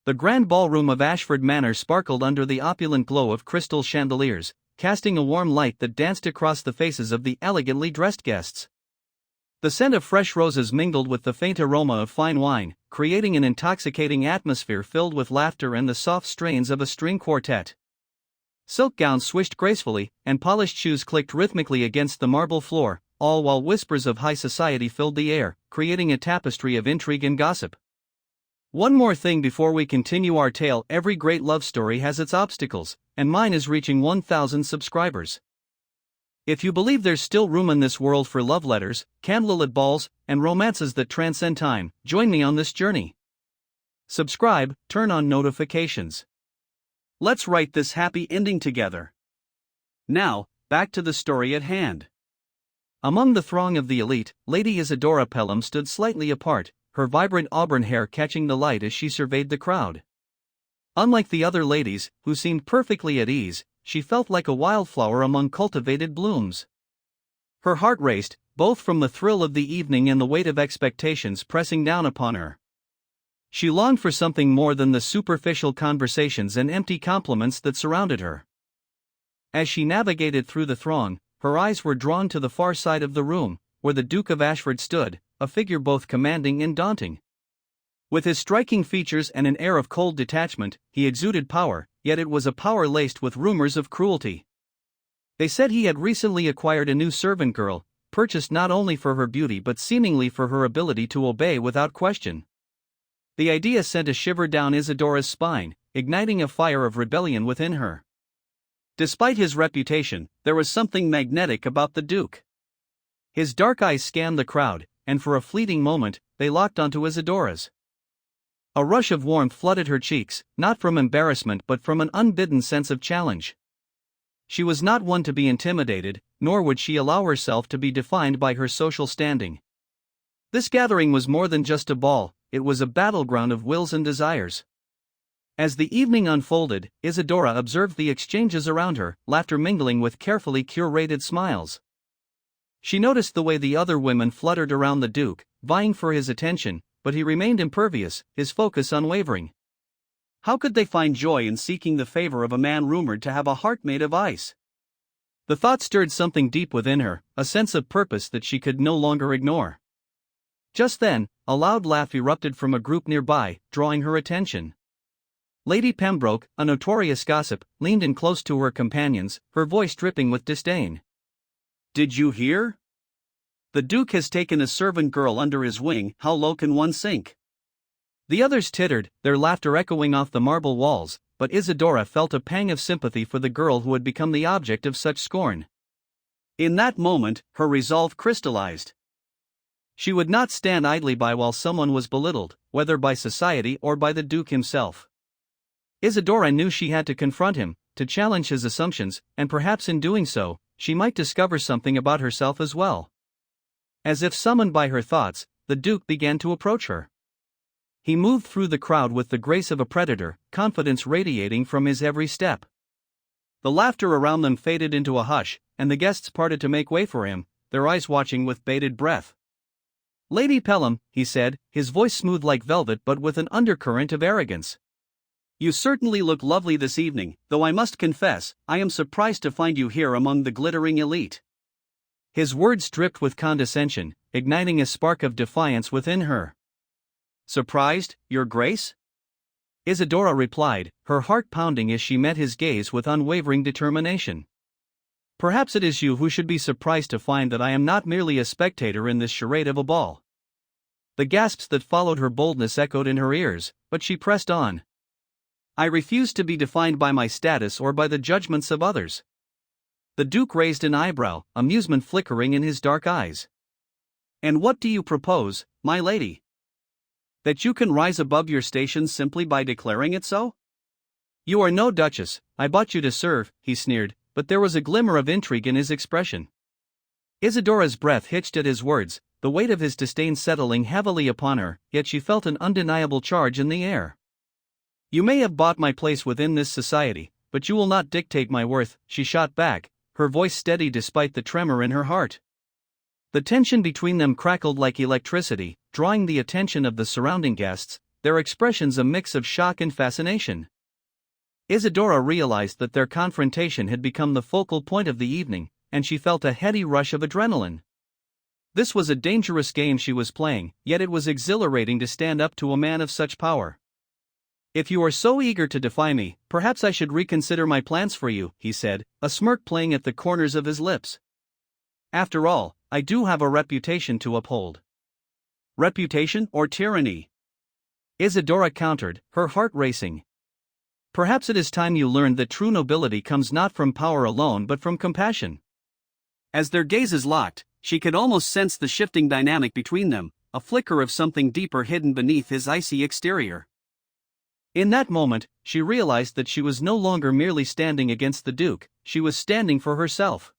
The grand ballroom of Ashford Manor sparkled under the opulent glow of crystal chandeliers, casting a warm light that danced across the faces of the elegantly dressed guests. The scent of fresh roses mingled with the faint aroma of fine wine, creating an intoxicating atmosphere filled with laughter and the soft strains of a string quartet. Silk gowns swished gracefully, and polished shoes clicked rhythmically against the marble floor, all while whispers of high society filled the air, creating a tapestry of intrigue and gossip. One more thing before we continue our tale: every great love story has its obstacles, and mine is reaching 1,000 subscribers. If you believe there's still room in this world for love letters, candlelit balls, and romances that transcend time, join me on this journey. Subscribe, turn on notifications. Let's write this happy ending together. Now, back to the story at hand. Among the throng of the elite, Lady Isadora Pelham stood slightly apart, her vibrant auburn hair catching the light as she surveyed the crowd. Unlike the other ladies, who seemed perfectly at ease, she felt like a wildflower among cultivated blooms. Her heart raced, both from the thrill of the evening and the weight of expectations pressing down upon her. She longed for something more than the superficial conversations and empty compliments that surrounded her. As she navigated through the throng, her eyes were drawn to the far side of the room, where the Duke of Ashford stood, a figure both commanding and daunting. With his striking features and an air of cold detachment, he exuded power, yet it was a power laced with rumors of cruelty. They said he had recently acquired a new servant girl, purchased not only for her beauty but seemingly for her ability to obey without question. The idea sent a shiver down Isadora's spine, igniting a fire of rebellion within her. Despite his reputation, there was something magnetic about the Duke. His dark eyes scanned the crowd, and for a fleeting moment, they locked onto Isadora's. A rush of warmth flooded her cheeks, not from embarrassment but from an unbidden sense of challenge. She was not one to be intimidated, nor would she allow herself to be defined by her social standing. This gathering was more than just a ball, it was a battleground of wills and desires. As the evening unfolded, Isadora observed the exchanges around her, laughter mingling with carefully curated smiles. She noticed the way the other women fluttered around the Duke, vying for his attention, but he remained impervious, his focus unwavering. How could they find joy in seeking the favor of a man rumored to have a heart made of ice? The thought stirred something deep within her, a sense of purpose that she could no longer ignore. Just then, a loud laugh erupted from a group nearby, drawing her attention. Lady Pembroke, a notorious gossip, leaned in close to her companions, her voice dripping with disdain. "Did you hear? The Duke has taken a servant girl under his wing. How low can one sink?" The others tittered, their laughter echoing off the marble walls, but Isadora felt a pang of sympathy for the girl who had become the object of such scorn. In that moment, her resolve crystallized. She would not stand idly by while someone was belittled, whether by society or by the Duke himself. Isadora knew she had to confront him, to challenge his assumptions, and perhaps in doing so, she might discover something about herself as well. As if summoned by her thoughts, the Duke began to approach her. He moved through the crowd with the grace of a predator, confidence radiating from his every step. The laughter around them faded into a hush, and the guests parted to make way for him, their eyes watching with bated breath. "Lady Pelham," he said, his voice smooth like velvet but with an undercurrent of arrogance. "You certainly look lovely this evening, though I must confess, I am surprised to find you here among the glittering elite." His words dripped with condescension, igniting a spark of defiance within her. "Surprised, Your Grace?" Isadora replied, her heart pounding as she met his gaze with unwavering determination. "Perhaps it is you who should be surprised to find that I am not merely a spectator in this charade of a ball." The gasps that followed her boldness echoed in her ears, but she pressed on. "I refuse to be defined by my status or by the judgments of others." The Duke raised an eyebrow, amusement flickering in his dark eyes. "And what do you propose, my lady? That you can rise above your station simply by declaring it so?" "You are no Duchess, I bought you to serve," he sneered, but there was a glimmer of intrigue in his expression. Isadora's breath hitched at his words, the weight of his disdain settling heavily upon her, yet she felt an undeniable charge in the air. "You may have bought my place within this society, but you will not dictate my worth," she shot back, her voice steady despite the tremor in her heart. The tension between them crackled like electricity, drawing the attention of the surrounding guests, their expressions a mix of shock and fascination. Isadora realized that their confrontation had become the focal point of the evening, and she felt a heady rush of adrenaline. This was a dangerous game she was playing, yet it was exhilarating to stand up to a man of such power. "If you are so eager to defy me, perhaps I should reconsider my plans for you," he said, a smirk playing at the corners of his lips. "After all, I do have a reputation to uphold." "Reputation or tyranny?" Isadora countered, her heart racing. "Perhaps it is time you learned that true nobility comes not from power alone but from compassion." As their gazes locked, she could almost sense the shifting dynamic between them, a flicker of something deeper hidden beneath his icy exterior. In that moment, she realized that she was no longer merely standing against the Duke, she was standing for herself.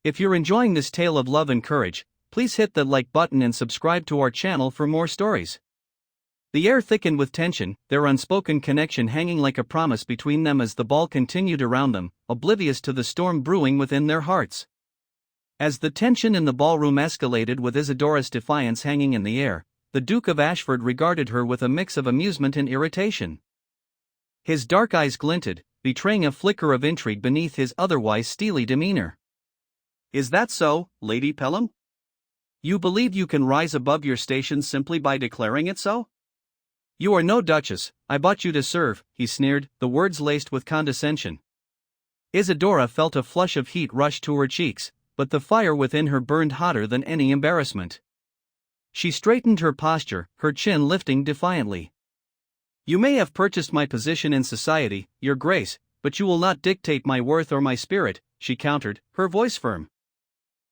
If you're enjoying this tale of love and courage, please hit the like button and subscribe to our channel for more stories. The air thickened with tension, their unspoken connection hanging like a promise between them as the ball continued around them, oblivious to the storm brewing within their hearts. As the tension in the ballroom escalated with Isadora's defiance hanging in the air, the Duke of Ashford regarded her with a mix of amusement and irritation. His dark eyes glinted, betraying a flicker of intrigue beneath his otherwise steely demeanor. "Is that so, Lady Pelham? You believe you can rise above your station simply by declaring it so? You are no Duchess, I bought you to serve," he sneered, the words laced with condescension. Isadora felt a flush of heat rush to her cheeks, but the fire within her burned hotter than any embarrassment. She straightened her posture, her chin lifting defiantly. "You may have purchased my position in society, Your Grace, but you will not dictate my worth or my spirit," she countered, her voice firm.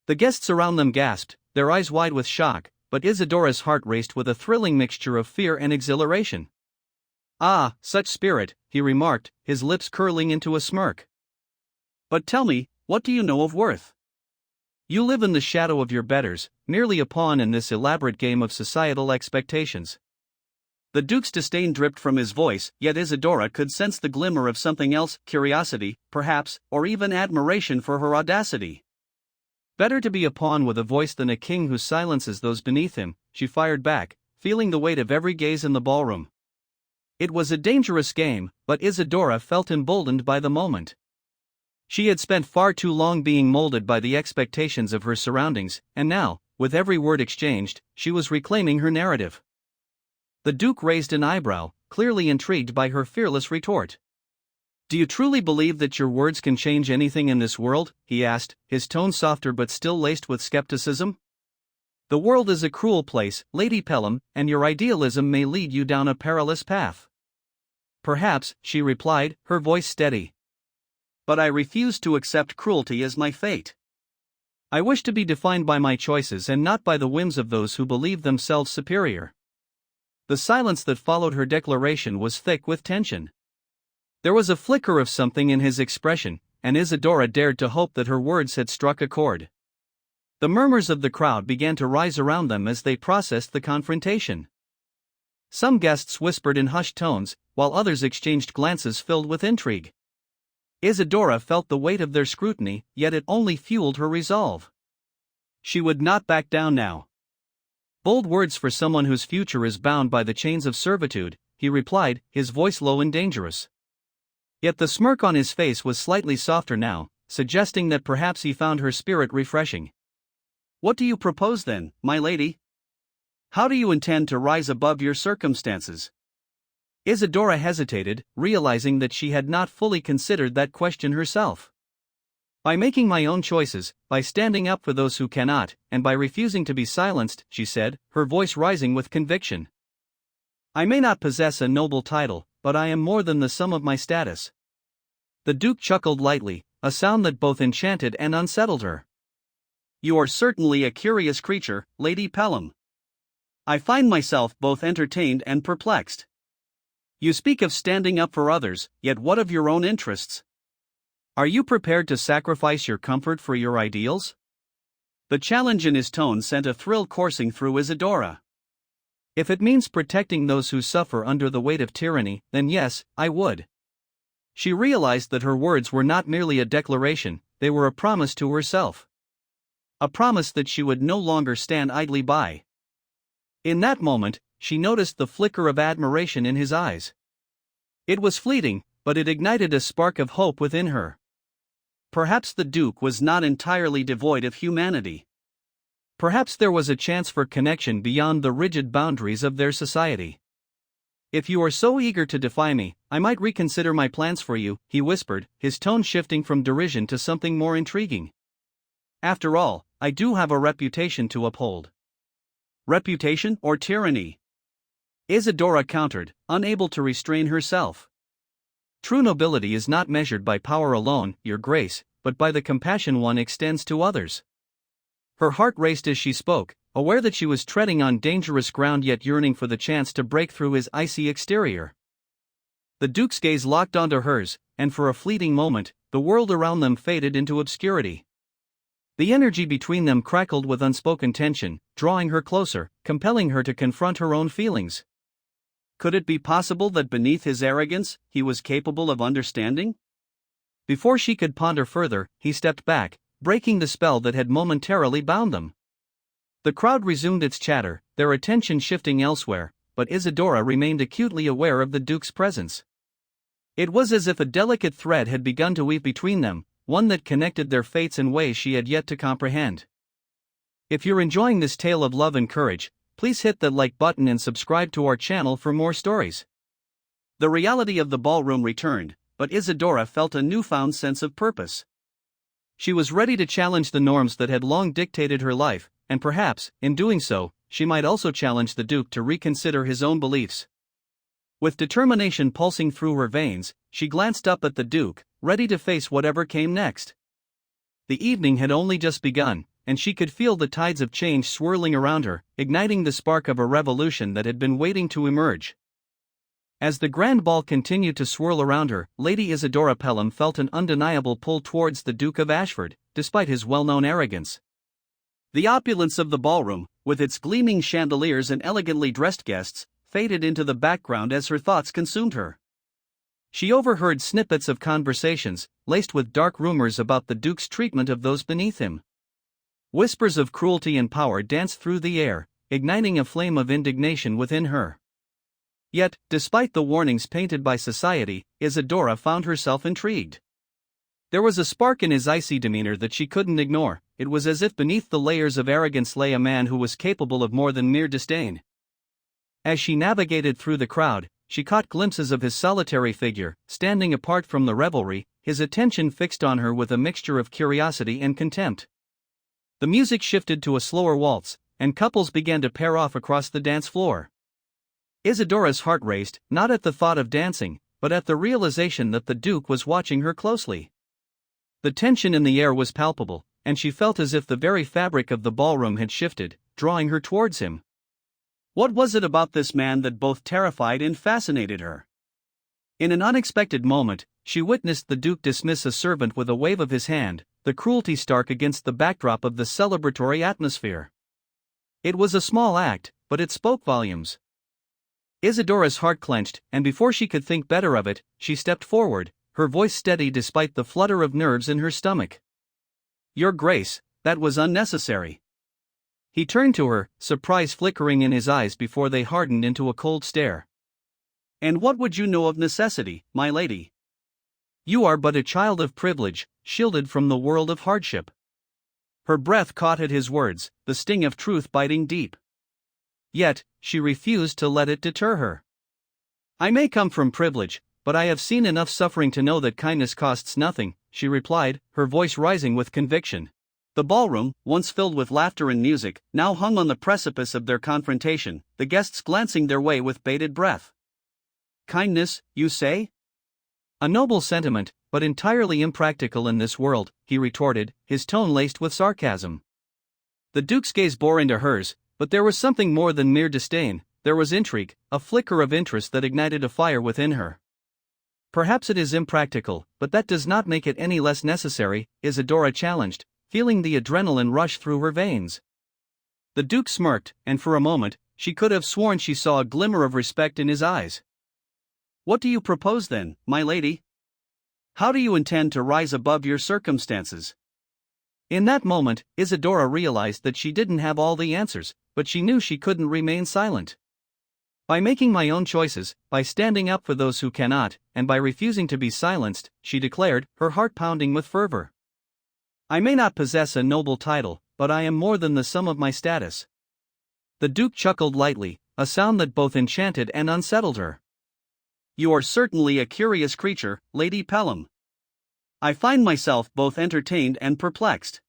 The guests around them gasped, their eyes wide with shock, but Isadora's heart raced with a thrilling mixture of fear and exhilaration. "Ah, such spirit," he remarked, his lips curling into a smirk. "But tell me, what do you know of worth? You live in the shadow of your betters, merely a pawn in this elaborate game of societal expectations." The Duke's disdain dripped from his voice, yet Isadora could sense the glimmer of something else, curiosity, perhaps, or even admiration for her audacity. "Better to be a pawn with a voice than a king who silences those beneath him," she fired back, feeling the weight of every gaze in the ballroom. It was a dangerous game, but Isadora felt emboldened by the moment. She had spent far too long being molded by the expectations of her surroundings, and now, with every word exchanged, she was reclaiming her narrative. The Duke raised an eyebrow, clearly intrigued by her fearless retort. "Do you truly believe that your words can change anything in this world?" he asked, his tone softer but still laced with skepticism. "The world is a cruel place, Lady Pelham, and your idealism may lead you down a perilous path." "Perhaps," she replied, her voice steady. "But I refuse to accept cruelty as my fate. I wish to be defined by my choices and not by the whims of those who believe themselves superior." The silence that followed her declaration was thick with tension. There was a flicker of something in his expression, and Isadora dared to hope that her words had struck a chord. The murmurs of the crowd began to rise around them as they processed the confrontation. Some guests whispered in hushed tones, while others exchanged glances filled with intrigue. Isadora felt the weight of their scrutiny, yet it only fueled her resolve. She would not back down now. "Bold words for someone whose future is bound by the chains of servitude," he replied, his voice low and dangerous. Yet the smirk on his face was slightly softer now, suggesting that perhaps he found her spirit refreshing. "What do you propose then, my lady? How do you intend to rise above your circumstances?" Isadora hesitated, realizing that she had not fully considered that question herself. "By making my own choices, by standing up for those who cannot, and by refusing to be silenced," she said, her voice rising with conviction. "I may not possess a noble title, but I am more than the sum of my status." The Duke chuckled lightly, a sound that both enchanted and unsettled her. "You are certainly a curious creature, Lady Pelham. I find myself both entertained and perplexed. You speak of standing up for others, yet what of your own interests? Are you prepared to sacrifice your comfort for your ideals?" The challenge in his tone sent a thrill coursing through Isadora. "If it means protecting those who suffer under the weight of tyranny, then yes, I would." She realized that her words were not merely a declaration, they were a promise to herself. A promise that she would no longer stand idly by. In that moment, she noticed the flicker of admiration in his eyes. It was fleeting, but it ignited a spark of hope within her. Perhaps the Duke was not entirely devoid of humanity. Perhaps there was a chance for connection beyond the rigid boundaries of their society. "If you are so eager to defy me, I might reconsider my plans for you," he whispered, his tone shifting from derision to something more intriguing. "After all, I do have a reputation to uphold." "Reputation or tyranny?" Isadora countered, unable to restrain herself. "True nobility is not measured by power alone, Your Grace, but by the compassion one extends to others." Her heart raced as she spoke, aware that she was treading on dangerous ground yet yearning for the chance to break through his icy exterior. The Duke's gaze locked onto hers, and for a fleeting moment, the world around them faded into obscurity. The energy between them crackled with unspoken tension, drawing her closer, compelling her to confront her own feelings. Could it be possible that beneath his arrogance, he was capable of understanding? Before she could ponder further, he stepped back, breaking the spell that had momentarily bound them. The crowd resumed its chatter, their attention shifting elsewhere, but Isadora remained acutely aware of the Duke's presence. It was as if a delicate thread had begun to weave between them, one that connected their fates in ways she had yet to comprehend. If you're enjoying this tale of love and courage, please hit that like button and subscribe to our channel for more stories. The reality of the ballroom returned, but Isadora felt a newfound sense of purpose. She was ready to challenge the norms that had long dictated her life, and perhaps, in doing so, she might also challenge the Duke to reconsider his own beliefs. With determination pulsing through her veins, she glanced up at the Duke, ready to face whatever came next. The evening had only just begun, and she could feel the tides of change swirling around her, igniting the spark of a revolution that had been waiting to emerge. As the grand ball continued to swirl around her, Lady Isadora Pelham felt an undeniable pull towards the Duke of Ashford, despite his well-known arrogance. The opulence of the ballroom, with its gleaming chandeliers and elegantly dressed guests, faded into the background as her thoughts consumed her. She overheard snippets of conversations, laced with dark rumors about the Duke's treatment of those beneath him. Whispers of cruelty and power danced through the air, igniting a flame of indignation within her. Yet, despite the warnings painted by society, Isadora found herself intrigued. There was a spark in his icy demeanor that she couldn't ignore. It was as if beneath the layers of arrogance lay a man who was capable of more than mere disdain. As she navigated through the crowd, she caught glimpses of his solitary figure, standing apart from the revelry, his attention fixed on her with a mixture of curiosity and contempt. The music shifted to a slower waltz, and couples began to pair off across the dance floor. Isadora's heart raced, not at the thought of dancing, but at the realization that the Duke was watching her closely. The tension in the air was palpable, and she felt as if the very fabric of the ballroom had shifted, drawing her towards him. What was it about this man that both terrified and fascinated her? In an unexpected moment, she witnessed the Duke dismiss a servant with a wave of his hand, the cruelty stark against the backdrop of the celebratory atmosphere. It was a small act, but it spoke volumes. Isadora's heart clenched, and before she could think better of it, she stepped forward, her voice steady despite the flutter of nerves in her stomach. "Your Grace, that was unnecessary." He turned to her, surprise flickering in his eyes before they hardened into a cold stare. "And what would you know of necessity, my lady? You are but a child of privilege, shielded from the world of hardship." Her breath caught at his words, the sting of truth biting deep. Yet, she refused to let it deter her. "I may come from privilege, but I have seen enough suffering to know that kindness costs nothing," she replied, her voice rising with conviction. The ballroom, once filled with laughter and music, now hung on the precipice of their confrontation, the guests glancing their way with bated breath. "Kindness, you say?" "A noble sentiment, but entirely impractical in this world," he retorted, his tone laced with sarcasm. The Duke's gaze bore into hers, but there was something more than mere disdain. There was intrigue, a flicker of interest that ignited a fire within her. "Perhaps it is impractical, but that does not make it any less necessary," Isadora challenged, feeling the adrenaline rush through her veins. The Duke smirked, and for a moment, she could have sworn she saw a glimmer of respect in his eyes. "What do you propose then, my lady? How do you intend to rise above your circumstances?" In that moment, Isadora realized that she didn't have all the answers, but she knew she couldn't remain silent. By making my own choices, by standing up for those who cannot, and by refusing to be silenced, she declared, her heart pounding with fervor. I may not possess a noble title, but I am more than the sum of my status. The Duke chuckled lightly, a sound that both enchanted and unsettled her. You are certainly a curious creature, Lady Pelham. I find myself both entertained and perplexed.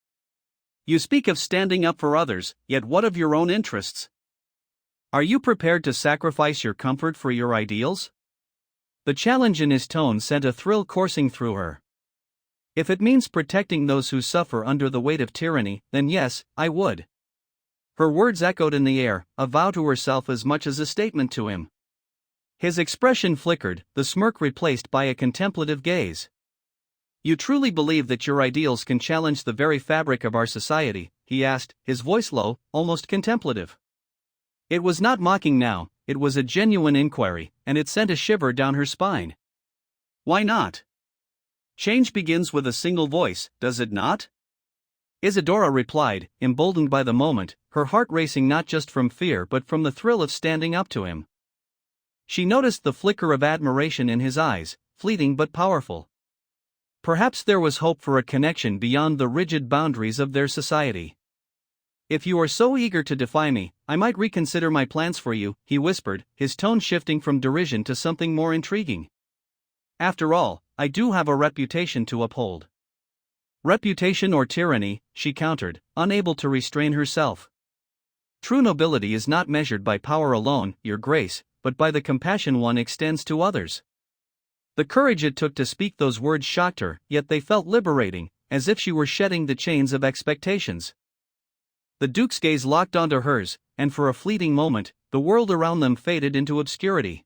You speak of standing up for others, yet what of your own interests? Are you prepared to sacrifice your comfort for your ideals? The challenge in his tone sent a thrill coursing through her. If it means protecting those who suffer under the weight of tyranny, then yes, I would. Her words echoed in the air, a vow to herself as much as a statement to him. His expression flickered, the smirk replaced by a contemplative gaze. You truly believe that your ideals can challenge the very fabric of our society? He asked, his voice low, almost contemplative. It was not mocking now, it was a genuine inquiry, and it sent a shiver down her spine. Why not? Change begins with a single voice, does it not? Isadora replied, emboldened by the moment, her heart racing not just from fear but from the thrill of standing up to him. She noticed the flicker of admiration in his eyes, fleeting but powerful. Perhaps there was hope for a connection beyond the rigid boundaries of their society. If you are so eager to defy me, I might reconsider my plans for you, he whispered, his tone shifting from derision to something more intriguing. After all, I do have a reputation to uphold. Reputation or tyranny, she countered, unable to restrain herself. True nobility is not measured by power alone, your grace, but by the compassion one extends to others. The courage it took to speak those words shocked her, yet they felt liberating, as if she were shedding the chains of expectations. The Duke's gaze locked onto hers, and for a fleeting moment, the world around them faded into obscurity.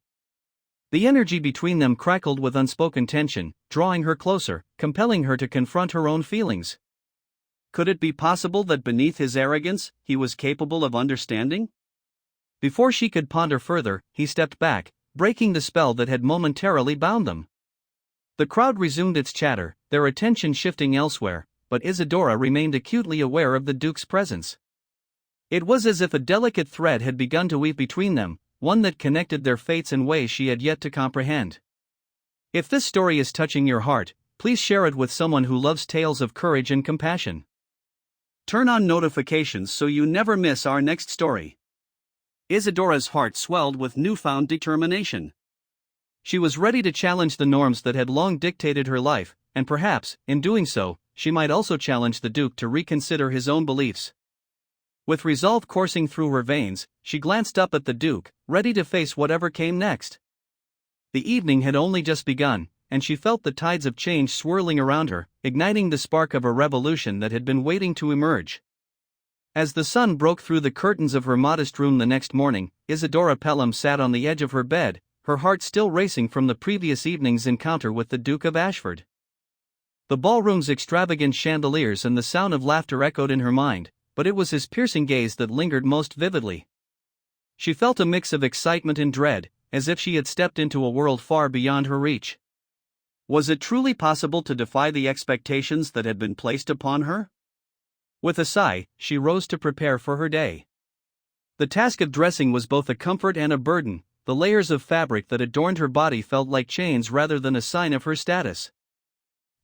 The energy between them crackled with unspoken tension, drawing her closer, compelling her to confront her own feelings. Could it be possible that beneath his arrogance, he was capable of understanding? Before she could ponder further, he stepped back, breaking the spell that had momentarily bound them. The crowd resumed its chatter, their attention shifting elsewhere, but Isadora remained acutely aware of the Duke's presence. It was as if a delicate thread had begun to weave between them, one that connected their fates in ways she had yet to comprehend. If this story is touching your heart, please share it with someone who loves tales of courage and compassion. Turn on notifications so you never miss our next story. Isadora's heart swelled with newfound determination. She was ready to challenge the norms that had long dictated her life, and perhaps, in doing so, she might also challenge the Duke to reconsider his own beliefs. With resolve coursing through her veins, she glanced up at the Duke, ready to face whatever came next. The evening had only just begun, and she felt the tides of change swirling around her, igniting the spark of a revolution that had been waiting to emerge. As the sun broke through the curtains of her modest room the next morning, Isadora Pelham sat on the edge of her bed, her heart still racing from the previous evening's encounter with the Duke of Ashford. The ballroom's extravagant chandeliers and the sound of laughter echoed in her mind, but it was his piercing gaze that lingered most vividly. She felt a mix of excitement and dread, as if she had stepped into a world far beyond her reach. Was it truly possible to defy the expectations that had been placed upon her? With a sigh, she rose to prepare for her day. The task of dressing was both a comfort and a burden, the layers of fabric that adorned her body felt like chains rather than a sign of her status.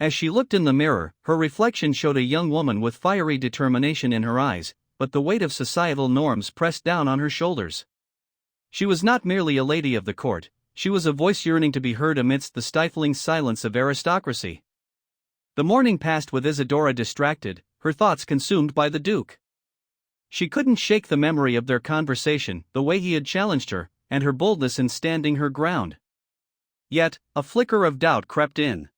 As she looked in the mirror, her reflection showed a young woman with fiery determination in her eyes, but the weight of societal norms pressed down on her shoulders. She was not merely a lady of the court, she was a voice yearning to be heard amidst the stifling silence of aristocracy. The morning passed with Isadora distracted, her thoughts consumed by the Duke. She couldn't shake the memory of their conversation, the way he had challenged her, and her boldness in standing her ground. Yet, a flicker of doubt crept in.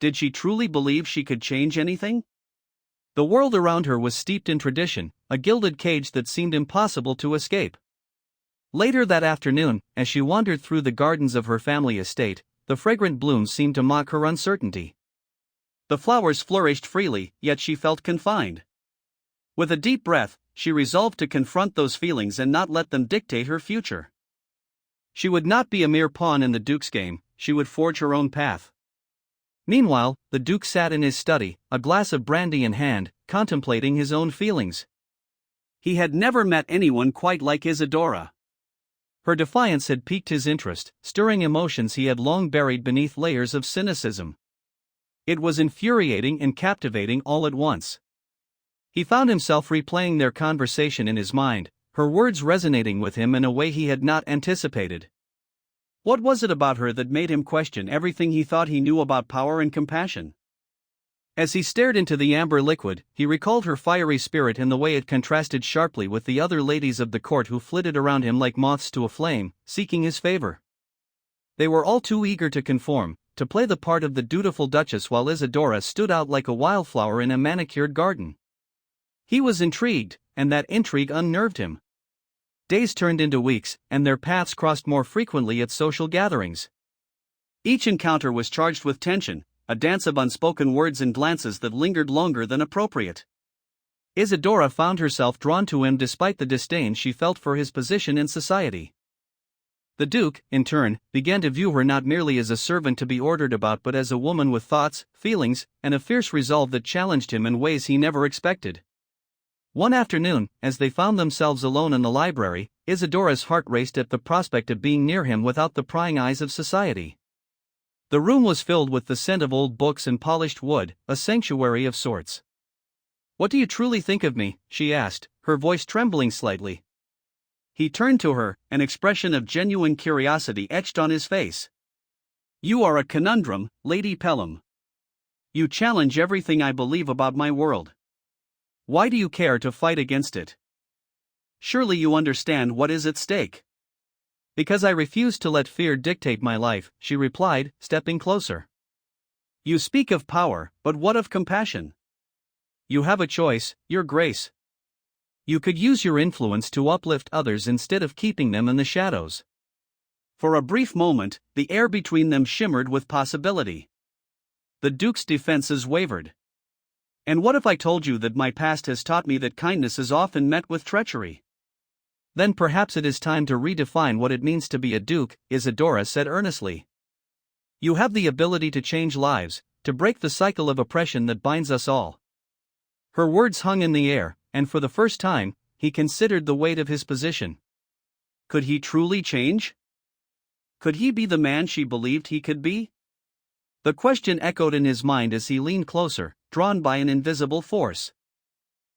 Did she truly believe she could change anything? The world around her was steeped in tradition, a gilded cage that seemed impossible to escape. Later that afternoon, as she wandered through the gardens of her family estate, the fragrant blooms seemed to mock her uncertainty. The flowers flourished freely, yet she felt confined. With a deep breath, she resolved to confront those feelings and not let them dictate her future. She would not be a mere pawn in the Duke's game, she would forge her own path. Meanwhile, the Duke sat in his study, a glass of brandy in hand, contemplating his own feelings. He had never met anyone quite like Isadora. Her defiance had piqued his interest, stirring emotions he had long buried beneath layers of cynicism. It was infuriating and captivating all at once. He found himself replaying their conversation in his mind, her words resonating with him in a way he had not anticipated. What was it about her that made him question everything he thought he knew about power and compassion? As he stared into the amber liquid, he recalled her fiery spirit and the way it contrasted sharply with the other ladies of the court who flitted around him like moths to a flame, seeking his favor. They were all too eager to conform, to play the part of the dutiful Duchess, while Isadora stood out like a wildflower in a manicured garden. He was intrigued, and that intrigue unnerved him. Days turned into weeks, and their paths crossed more frequently at social gatherings. Each encounter was charged with tension, a dance of unspoken words and glances that lingered longer than appropriate. Isadora found herself drawn to him despite the disdain she felt for his position in society. The Duke, in turn, began to view her not merely as a servant to be ordered about but as a woman with thoughts, feelings, and a fierce resolve that challenged him in ways he never expected. One afternoon, as they found themselves alone in the library, Isadora's heart raced at the prospect of being near him without the prying eyes of society. The room was filled with the scent of old books and polished wood, a sanctuary of sorts. "What do you truly think of me?" she asked, her voice trembling slightly. He turned to her, an expression of genuine curiosity etched on his face. "You are a conundrum, Lady Pelham. You challenge everything I believe about my world. Why do you care to fight against it? Surely you understand what is at stake." "Because I refuse to let fear dictate my life," she replied, stepping closer. "You speak of power, but what of compassion? You have a choice, Your Grace. You could use your influence to uplift others instead of keeping them in the shadows." For a brief moment, the air between them shimmered with possibility. The Duke's defenses wavered. "And what if I told you that my past has taught me that kindness is often met with treachery?" "Then perhaps it is time to redefine what it means to be a duke," Isadora said earnestly. "You have the ability to change lives, to break the cycle of oppression that binds us all." Her words hung in the air, and for the first time, he considered the weight of his position. Could he truly change? Could he be the man she believed he could be? The question echoed in his mind as he leaned closer, drawn by an invisible force.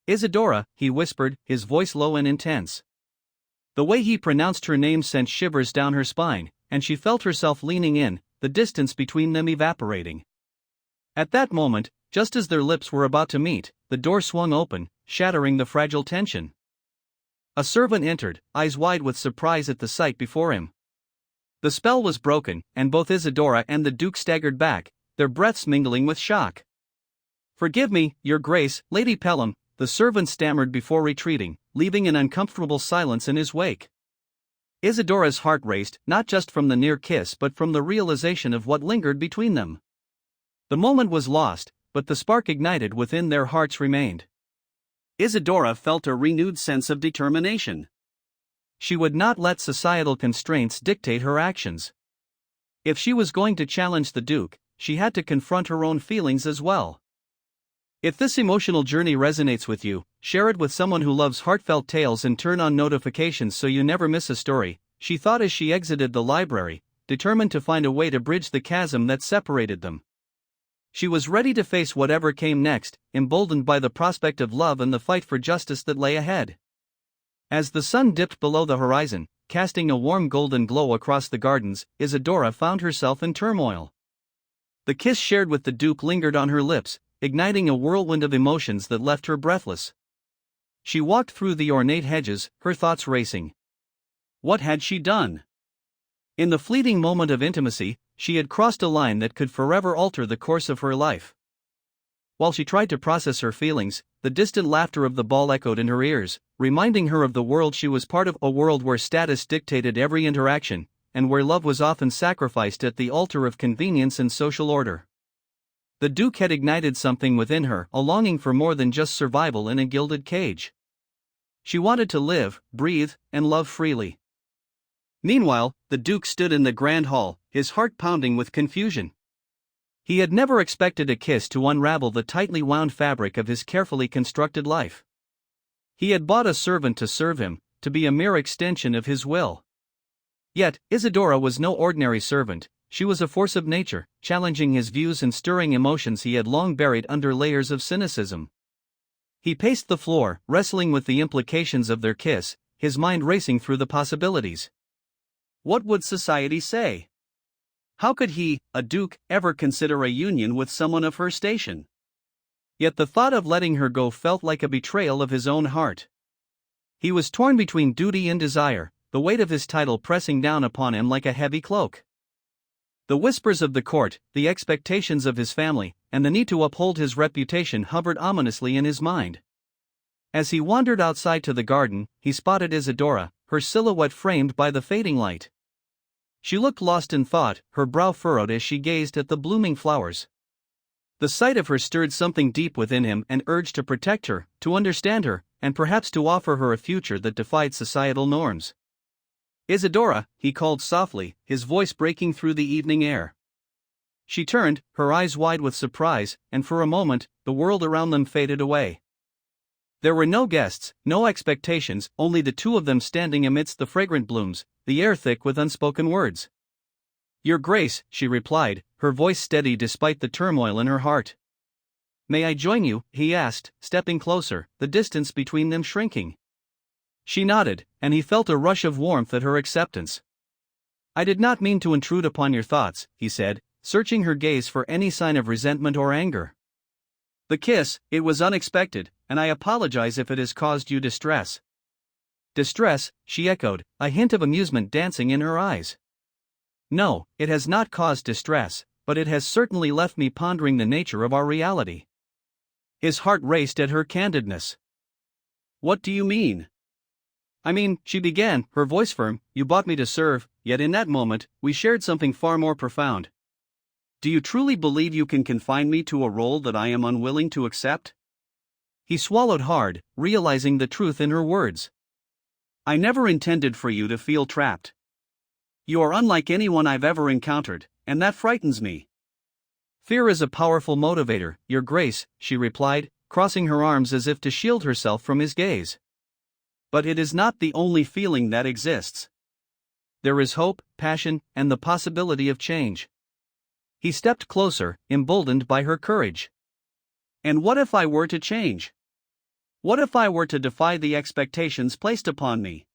"Isadora," he whispered, his voice low and intense. The way he pronounced her name sent shivers down her spine, and she felt herself leaning in, the distance between them evaporating. At that moment, just as their lips were about to meet, the door swung open, shattering the fragile tension. A servant entered, eyes wide with surprise at the sight before him. The spell was broken, and both Isadora and the Duke staggered back, their breaths mingling with shock. "Forgive me, Your Grace, Lady Pelham," the servant stammered before retreating, leaving an uncomfortable silence in his wake. Isadora's heart raced, not just from the near kiss but from the realization of what lingered between them. The moment was lost, but the spark ignited within their hearts remained. Isadora felt a renewed sense of determination. She would not let societal constraints dictate her actions. If she was going to challenge the Duke, she had to confront her own feelings as well. If this emotional journey resonates with you, share it with someone who loves heartfelt tales and turn on notifications so you never miss a story, she thought as she exited the library, determined to find a way to bridge the chasm that separated them. She was ready to face whatever came next, emboldened by the prospect of love and the fight for justice that lay ahead. As the sun dipped below the horizon, casting a warm golden glow across the gardens, Isadora found herself in turmoil. The kiss shared with the Duke lingered on her lips, igniting a whirlwind of emotions that left her breathless. She walked through the ornate hedges, her thoughts racing. What had she done? In the fleeting moment of intimacy, she had crossed a line that could forever alter the course of her life. While she tried to process her feelings, the distant laughter of the ball echoed in her ears, reminding her of the world she was part of, a world where status dictated every interaction, and where love was often sacrificed at the altar of convenience and social order. The Duke had ignited something within her, a longing for more than just survival in a gilded cage. She wanted to live, breathe, and love freely. Meanwhile, the Duke stood in the grand hall, his heart pounding with confusion. He had never expected a kiss to unravel the tightly wound fabric of his carefully constructed life. He had bought a servant to serve him, to be a mere extension of his will. Yet, Isadora was no ordinary servant. She was a force of nature, challenging his views and stirring emotions he had long buried under layers of cynicism. He paced the floor, wrestling with the implications of their kiss, his mind racing through the possibilities. What would society say? How could he, a duke, ever consider a union with someone of her station? Yet the thought of letting her go felt like a betrayal of his own heart. He was torn between duty and desire, the weight of his title pressing down upon him like a heavy cloak. The whispers of the court, the expectations of his family, and the need to uphold his reputation hovered ominously in his mind. As he wandered outside to the garden, he spotted Isadora, her silhouette framed by the fading light. She looked lost in thought, her brow furrowed as she gazed at the blooming flowers. The sight of her stirred something deep within him and urged to protect her, to understand her, and perhaps to offer her a future that defied societal norms. Isadora, he called softly, his voice breaking through the evening air. She turned, her eyes wide with surprise, and for a moment, the world around them faded away. There were no guests, no expectations, only the two of them standing amidst the fragrant blooms, the air thick with unspoken words. "Your Grace," she replied, her voice steady despite the turmoil in her heart. "May I join you?" he asked, stepping closer, the distance between them shrinking. She nodded, and he felt a rush of warmth at her acceptance. "I did not mean to intrude upon your thoughts," he said, searching her gaze for any sign of resentment or anger. "The kiss, it was unexpected, and I apologize if it has caused you distress." "Distress," she echoed, a hint of amusement dancing in her eyes. "No, it has not caused distress, but it has certainly left me pondering the nature of our reality." His heart raced at her candidness. "What do you mean?" "I mean," she began, her voice firm, "you bought me to serve, yet in that moment, we shared something far more profound. Do you truly believe you can confine me to a role that I am unwilling to accept?" He swallowed hard, realizing the truth in her words. "I never intended for you to feel trapped. You are unlike anyone I've ever encountered, and that frightens me." "Fear is a powerful motivator, Your Grace," she replied, crossing her arms as if to shield herself from his gaze. "But it is not the only feeling that exists. There is hope, passion, and the possibility of change." He stepped closer, emboldened by her courage. "And what if I were to change? What if I were to defy the expectations placed upon me?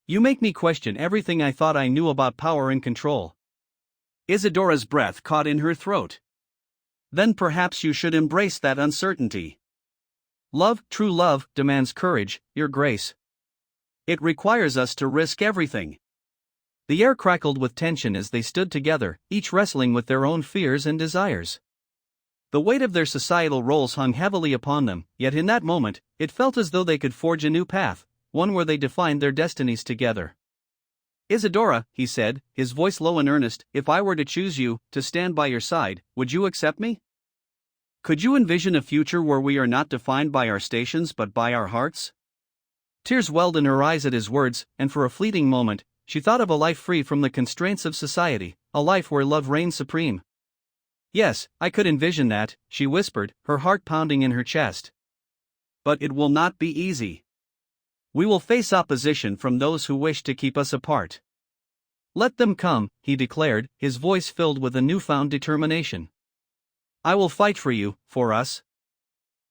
You make me question everything I thought I knew about power and control." Isadora's breath caught in her throat. "Then perhaps you should embrace that uncertainty. Love, true love, demands courage, Your Grace. It requires us to risk everything." The air crackled with tension as they stood together, each wrestling with their own fears and desires. The weight of their societal roles hung heavily upon them, yet in that moment, it felt as though they could forge a new path, one where they defined their destinies together. "Isadora," he said, his voice low and earnest, "if I were to choose you, to stand by your side, would you accept me? Could you envision a future where we are not defined by our stations but by our hearts?" Tears welled in her eyes at his words, and for a fleeting moment, she thought of a life free from the constraints of society, a life where love reigned supreme. "Yes, I could envision that," she whispered, her heart pounding in her chest. "But it will not be easy. We will face opposition from those who wish to keep us apart." "Let them come," he declared, his voice filled with a newfound determination. "I will fight for you, for us.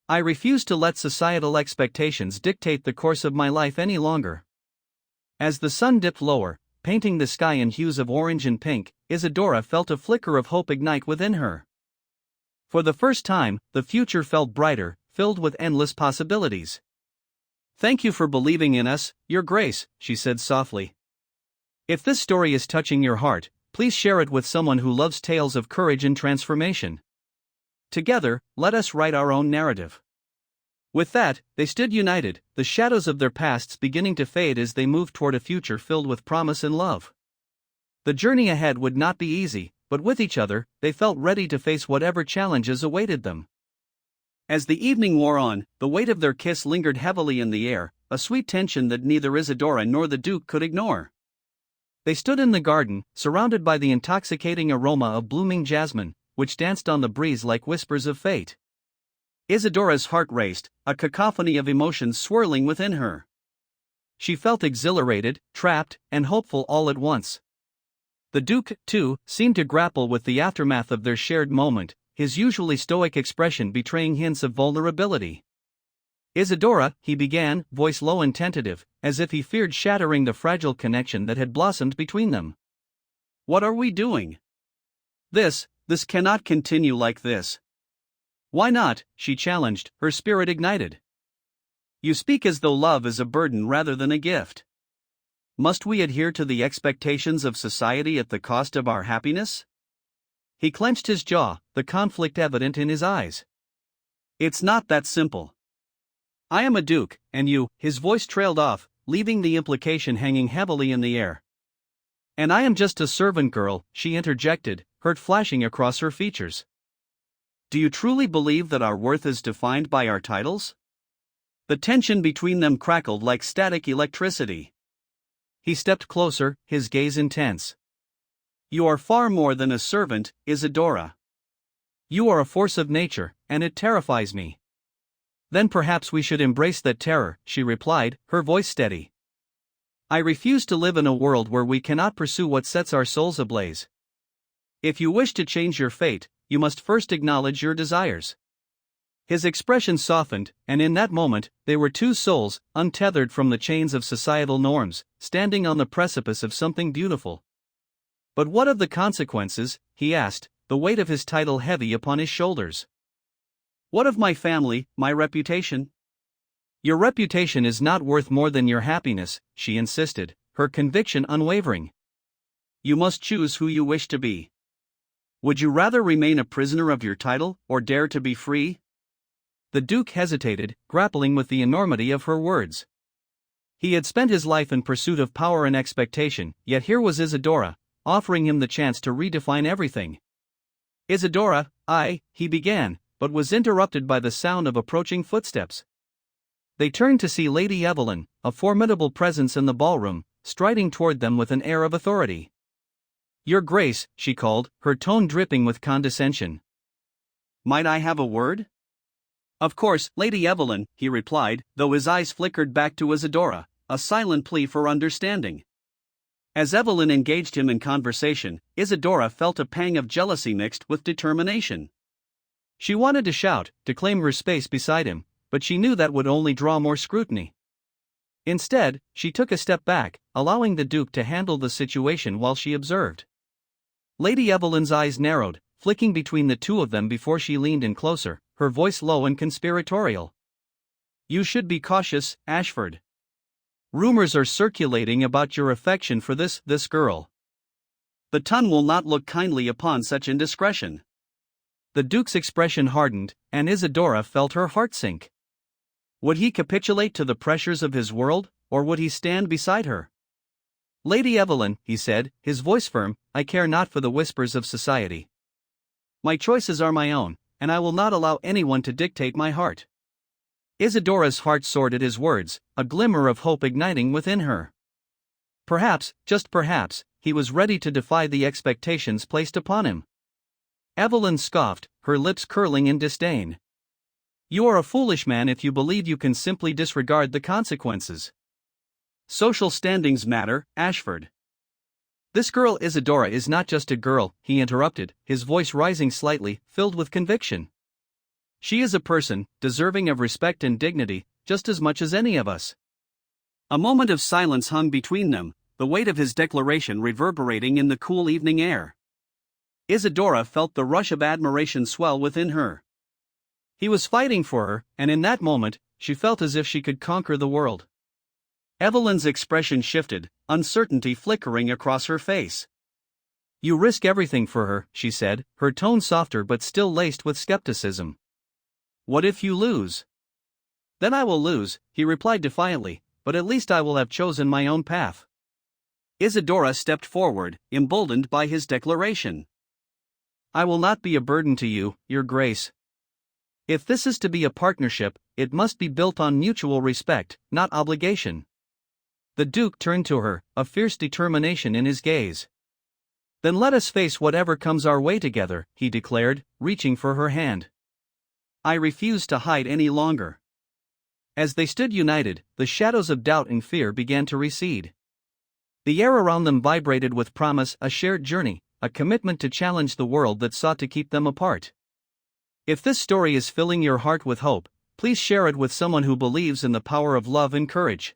I refuse to let societal expectations dictate the course of my life any longer." As the sun dipped lower, painting the sky in hues of orange and pink, Isadora felt a flicker of hope ignite within her. For the first time, the future felt brighter, filled with endless possibilities. "Thank you for believing in us, Your Grace," she said softly. "If this story is touching your heart, please share it with someone who loves tales of courage and transformation. Together, let us write our own narrative." With that, they stood united, the shadows of their pasts beginning to fade as they moved toward a future filled with promise and love. The journey ahead would not be easy, but with each other, they felt ready to face whatever challenges awaited them. As the evening wore on, the weight of their kiss lingered heavily in the air, a sweet tension that neither Isadora nor the Duke could ignore. They stood in the garden, surrounded by the intoxicating aroma of blooming jasmine, which danced on the breeze like whispers of fate. Isadora's heart raced, a cacophony of emotions swirling within her. She felt exhilarated, trapped, and hopeful all at once. The Duke, too, seemed to grapple with the aftermath of their shared moment, his usually stoic expression betraying hints of vulnerability. "Isadora," he began, voice low and tentative, as if he feared shattering the fragile connection that had blossomed between them. "What are we doing? This cannot continue like this." "Why not?" she challenged, her spirit ignited. "You speak as though love is a burden rather than a gift. Must we adhere to the expectations of society at the cost of our happiness?" He clenched his jaw, the conflict evident in his eyes. "It's not that simple. I am a duke, and you," his voice trailed off, leaving the implication hanging heavily in the air. "And I am just a servant girl," she interjected, hurt flashing across her features. "Do you truly believe that our worth is defined by our titles?" The tension between them crackled like static electricity. He stepped closer, his gaze intense. "You are far more than a servant, Isadora. You are a force of nature, and it terrifies me." "Then perhaps we should embrace that terror," she replied, her voice steady. "I refuse to live in a world where we cannot pursue what sets our souls ablaze. If you wish to change your fate, you must first acknowledge your desires." His expression softened, and in that moment, they were two souls, untethered from the chains of societal norms, standing on the precipice of something beautiful. "But what of the consequences?" he asked, the weight of his title heavy upon his shoulders. "What of my family, my reputation?" "Your reputation is not worth more than your happiness," she insisted, her conviction unwavering. "You must choose who you wish to be. Would you rather remain a prisoner of your title, or dare to be free?" The Duke hesitated, grappling with the enormity of her words. He had spent his life in pursuit of power and expectation, yet here was Isadora, offering him the chance to redefine everything. "Isadora, he began, but was interrupted by the sound of approaching footsteps. They turned to see Lady Evelyn, a formidable presence in the ballroom, striding toward them with an air of authority. "Your Grace," she called, her tone dripping with condescension. "Might I have a word?" "Of course, Lady Evelyn," he replied, though his eyes flickered back to Isadora, a silent plea for understanding. As Evelyn engaged him in conversation, Isadora felt a pang of jealousy mixed with determination. She wanted to shout, to claim her space beside him, but she knew that would only draw more scrutiny. Instead, she took a step back, allowing the Duke to handle the situation while she observed. Lady Evelyn's eyes narrowed, flicking between the two of them before she leaned in closer, her voice low and conspiratorial. "You should be cautious, Ashford. Rumors are circulating about your affection for this girl. The Tun will not look kindly upon such indiscretion." The Duke's expression hardened, and Isadora felt her heart sink. Would he capitulate to the pressures of his world, or would he stand beside her? "Lady Evelyn," he said, his voice firm, "I care not for the whispers of society. My choices are my own, and I will not allow anyone to dictate my heart." Isadora's heart soared at his words, a glimmer of hope igniting within her. Perhaps, just perhaps, he was ready to defy the expectations placed upon him. Evelyn scoffed, her lips curling in disdain. "You are a foolish man if you believe you can simply disregard the consequences. Social standings matter, Ashford." "This girl Isadora is not just a girl," he interrupted, his voice rising slightly, filled with conviction. "She is a person, deserving of respect and dignity, just as much as any of us." A moment of silence hung between them, the weight of his declaration reverberating in the cool evening air. Isadora felt the rush of admiration swell within her. He was fighting for her, and in that moment, she felt as if she could conquer the world. Evelyn's expression shifted, uncertainty flickering across her face. "You risk everything for her," she said, her tone softer but still laced with skepticism. "What if you lose?" "Then I will lose," he replied defiantly, "but at least I will have chosen my own path." Isadora stepped forward, emboldened by his declaration. "I will not be a burden to you, Your Grace. If this is to be a partnership, it must be built on mutual respect, not obligation." The Duke turned to her, a fierce determination in his gaze. "Then let us face whatever comes our way together," he declared, reaching for her hand. "I refuse to hide any longer." As they stood united, the shadows of doubt and fear began to recede. The air around them vibrated with promise, a shared journey, a commitment to challenge the world that sought to keep them apart. If this story is filling your heart with hope, please share it with someone who believes in the power of love and courage.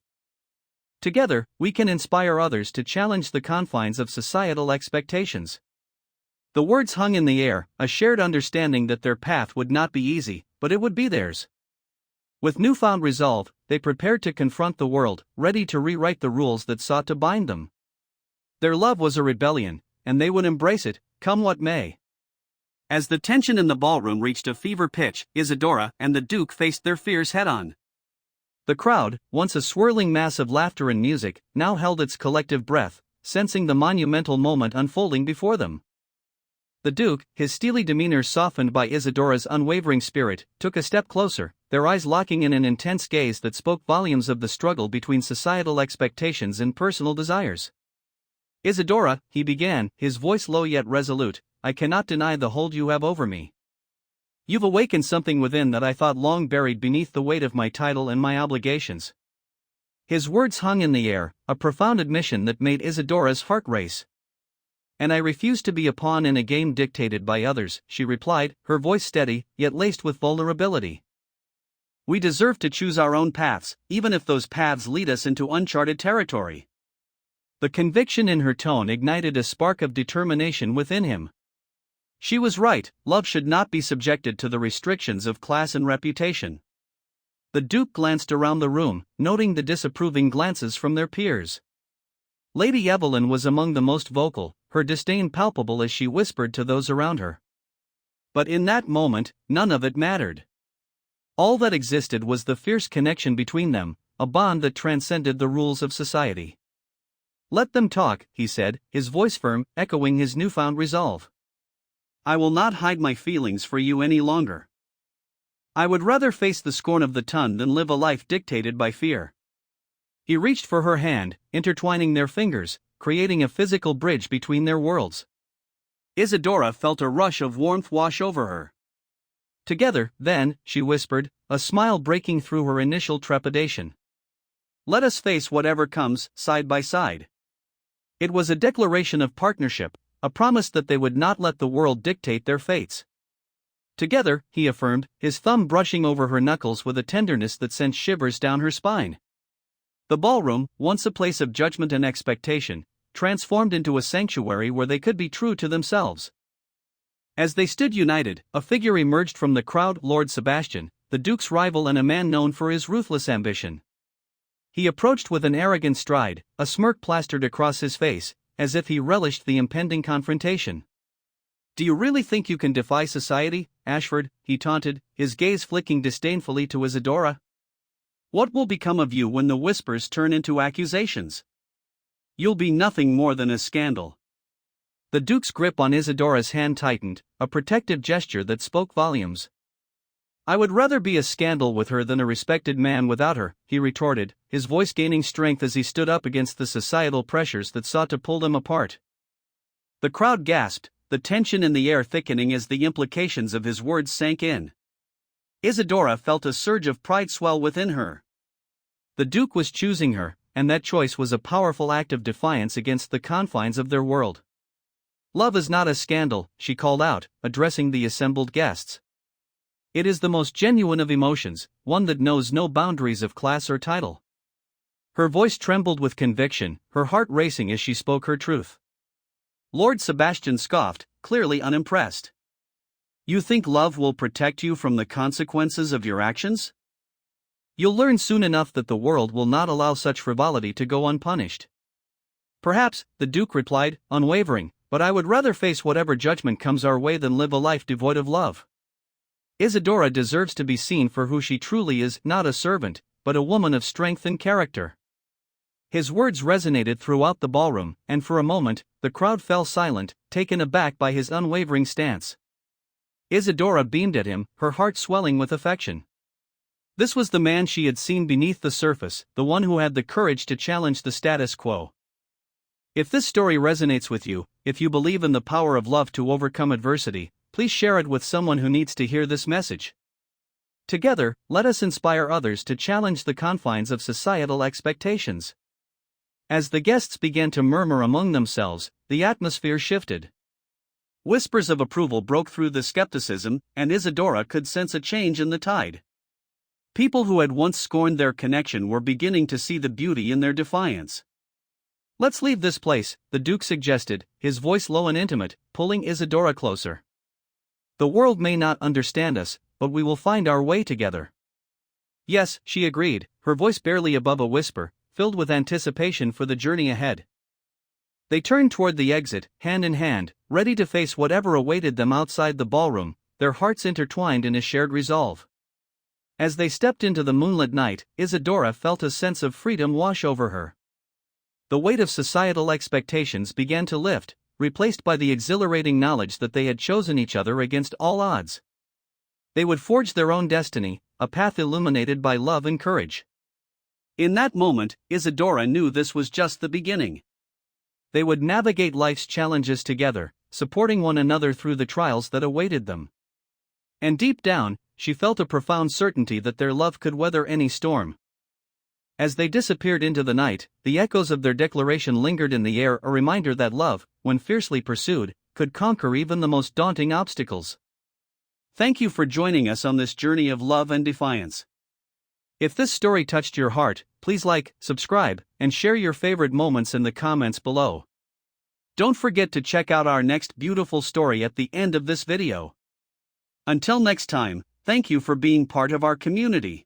Together, we can inspire others to challenge the confines of societal expectations. The words hung in the air, a shared understanding that their path would not be easy, but it would be theirs. With newfound resolve, they prepared to confront the world, ready to rewrite the rules that sought to bind them. Their love was a rebellion, and they would embrace it, come what may. As the tension in the ballroom reached a fever pitch, Isadora and the Duke faced their fears head-on. The crowd, once a swirling mass of laughter and music, now held its collective breath, sensing the monumental moment unfolding before them. The Duke, his steely demeanor softened by Isadora's unwavering spirit, took a step closer, their eyes locking in an intense gaze that spoke volumes of the struggle between societal expectations and personal desires. "Isadora," he began, his voice low yet resolute, "I cannot deny the hold you have over me. You've awakened something within that I thought long buried beneath the weight of my title and my obligations." His words hung in the air, a profound admission that made Isadora's heart race. "And I refuse to be a pawn in a game dictated by others," she replied, her voice steady, yet laced with vulnerability. "We deserve to choose our own paths, even if those paths lead us into uncharted territory." The conviction in her tone ignited a spark of determination within him. She was right, love should not be subjected to the restrictions of class and reputation. The Duke glanced around the room, noting the disapproving glances from their peers. Lady Evelyn was among the most vocal, her disdain palpable as she whispered to those around her. But in that moment, none of it mattered. All that existed was the fierce connection between them, a bond that transcended the rules of society. "Let them talk," he said, his voice firm, echoing his newfound resolve. "I will not hide my feelings for you any longer. I would rather face the scorn of the tongue than live a life dictated by fear." He reached for her hand, intertwining their fingers, creating a physical bridge between their worlds. Isadora felt a rush of warmth wash over her. "Together, then," she whispered, a smile breaking through her initial trepidation. "Let us face whatever comes, side by side." It was a declaration of partnership, a promise that they would not let the world dictate their fates. "Together," he affirmed, his thumb brushing over her knuckles with a tenderness that sent shivers down her spine. The ballroom, once a place of judgment and expectation, transformed into a sanctuary where they could be true to themselves. As they stood united, a figure emerged from the crowd, Lord Sebastian, the Duke's rival and a man known for his ruthless ambition. He approached with an arrogant stride, a smirk plastered across his face, as if he relished the impending confrontation. "Do you really think you can defy society, Ashford?" he taunted, his gaze flicking disdainfully to Isadora. "What will become of you when the whispers turn into accusations? You'll be nothing more than a scandal." The Duke's grip on Isadora's hand tightened, a protective gesture that spoke volumes. "I would rather be a scandal with her than a respected man without her," he retorted, his voice gaining strength as he stood up against the societal pressures that sought to pull them apart. The crowd gasped, the tension in the air thickening as the implications of his words sank in. Isadora felt a surge of pride swell within her. The Duke was choosing her, and that choice was a powerful act of defiance against the confines of their world. "Love is not a scandal," she called out, addressing the assembled guests. "It is the most genuine of emotions, one that knows no boundaries of class or title." Her voice trembled with conviction, her heart racing as she spoke her truth. Lord Sebastian scoffed, clearly unimpressed. "You think love will protect you from the consequences of your actions? You'll learn soon enough that the world will not allow such frivolity to go unpunished." "Perhaps," the Duke replied, unwavering, "but I would rather face whatever judgment comes our way than live a life devoid of love. Isadora deserves to be seen for who she truly is, not a servant, but a woman of strength and character." His words resonated throughout the ballroom, and for a moment, the crowd fell silent, taken aback by his unwavering stance. Isadora beamed at him, her heart swelling with affection. This was the man she had seen beneath the surface, the one who had the courage to challenge the status quo. If this story resonates with you, if you believe in the power of love to overcome adversity, please share it with someone who needs to hear this message. Together, let us inspire others to challenge the confines of societal expectations. As the guests began to murmur among themselves, the atmosphere shifted. Whispers of approval broke through the skepticism, and Isadora could sense a change in the tide. People who had once scorned their connection were beginning to see the beauty in their defiance. "Let's leave this place," the Duke suggested, his voice low and intimate, pulling Isadora closer. "The world may not understand us, but we will find our way together." "Yes," she agreed, her voice barely above a whisper, filled with anticipation for the journey ahead. They turned toward the exit, hand in hand, ready to face whatever awaited them outside the ballroom, their hearts intertwined in a shared resolve. As they stepped into the moonlit night, Isadora felt a sense of freedom wash over her. The weight of societal expectations began to lift, replaced by the exhilarating knowledge that they had chosen each other against all odds. They would forge their own destiny, a path illuminated by love and courage. In that moment, Isadora knew this was just the beginning. They would navigate life's challenges together, supporting one another through the trials that awaited them. And deep down, she felt a profound certainty that their love could weather any storm. As they disappeared into the night, the echoes of their declaration lingered in the air, a reminder that love, when fiercely pursued, could conquer even the most daunting obstacles. Thank you for joining us on this journey of love and defiance. If this story touched your heart, please like, subscribe, and share your favorite moments in the comments below. Don't forget to check out our next beautiful story at the end of this video. Until next time, thank you for being part of our community.